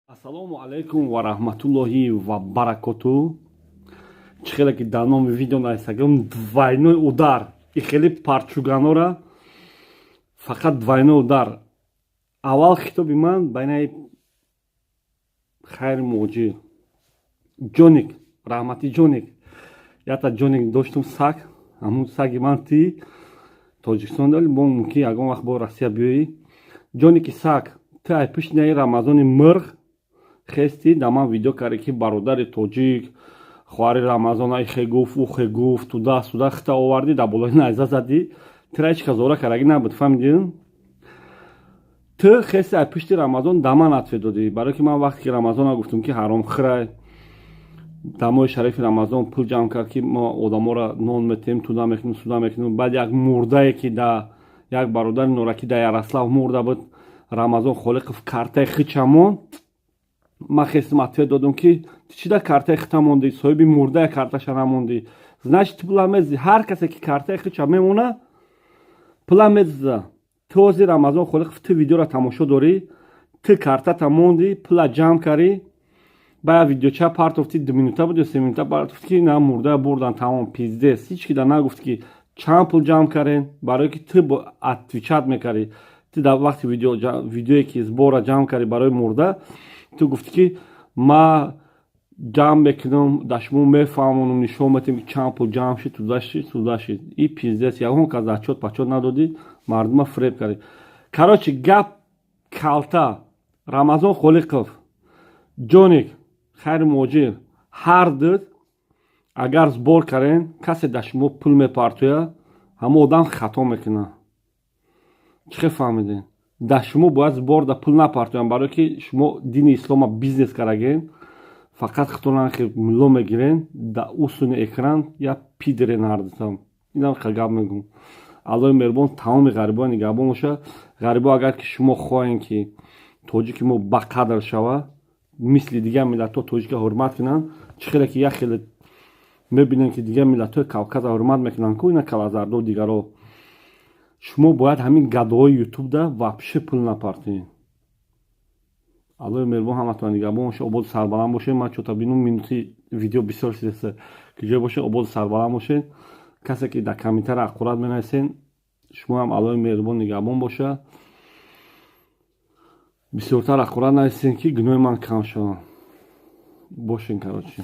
Ассалому алайкум ва раҳматуллоҳи ва баракоту. Чихеле ки дар номи видео нависагам двойной удар. И хеле парчуганора фақат двойной удар. Аввал хитоби ман байнаи хайр муҷир ҷоник раҳмати ҷоник ята ҷоник доштум саг ҳамун саги ман ти тоҷикистон дали бо мумкин ягон вақт бо Россия биёӣ ҷоники саг ти ай пишнаи рамазони мирғ хести да ман видео карди ки бародари тоҷик хоҳари рамазон ай хегуфт ӯ хегуфт туда хита оварди да болои найза зади тира ҳеч казора караги набуд фаҳмидин ти хести ай пишти рамазон да ман атфе додӣ барое ки ман вақте ки рамазона гуфтум ки ҳаромхӯрай да моҳи шарифи рамазон пул ҷамъ кард ки мо одаморо нон метем туда мекунем суда мекунем баъд як мурдае ки да як бародари нораки да Ярослав мурда буд рамазон холиқов картаи хичамон ман хестим атфе додам ки ти чида картаи хита мондӣ соҳиби мурдае карташа намондӣ значит ти пула мезди ҳар касе ки картаи хича мемона пула мезда ти ҳозир рамазон холиқов ти видеоро тамошо дорӣ ти картата монди пула ҷамъ карӣ бая видеоча партофти 2 минута буд ё 3 минута партофти ки на мурдая бурдан тамом пиздес ҳеч ки да нагуфт ки чанд пул ҷамъ карен барое ки ти отвечат мекардӣ ти дар вақти видеое ки сбора ҷамъ карди барои мурда ти гуфти ки ма ҷамъ мекунам да шумо мефаҳмонам нишон метем ки чанд пул ҷамъ шид туда шид и пиздес ягон кас отчёт пачёт надодӣ мардума фреб кардӣ короче гап калта рамазон холиқов ҷоник хайри муҷир ҳар дид агар сбор карен касе да шумо пул мепартоя ҳамон одам хато мекуна чихе фаҳмиден да шумо бояд сбор да пул напартоям барое ки шумо дини ислома бизнес караген фақат хитонан ки мулло мегирен да усуни экран я пидерен ҳардитам инам ха гап мегӯм аллои меҳрубон тамоми ғарибо нигоҳбон боша ғарибо агар ки шумо хоҳем ки тоҷики мо ба қадр шава мисли дигар миллатҳо тоҷика ҳурмат кунанд чихеле ки як хеле мебинем ки дигар миллатҳои кавказа ҳурмат мекунанд ку ина калазарду дигаро шумо бояд ҳамин гадоҳои ютубда вообще пул напартоед аллои меҳрубон ҳаматон нигоҳбон боша ободи сарбаланд бошед ман чота бинум минути видео бисёр шидаса ки ҷой бошед ободи сарбаланд бошед касе ки дар комментария аққурат менависен шумо ҳам аллои меҳрубон нигоҳбон боша бисёртар аққурат нависен ки гуноҳи ман кам шавад бошен короче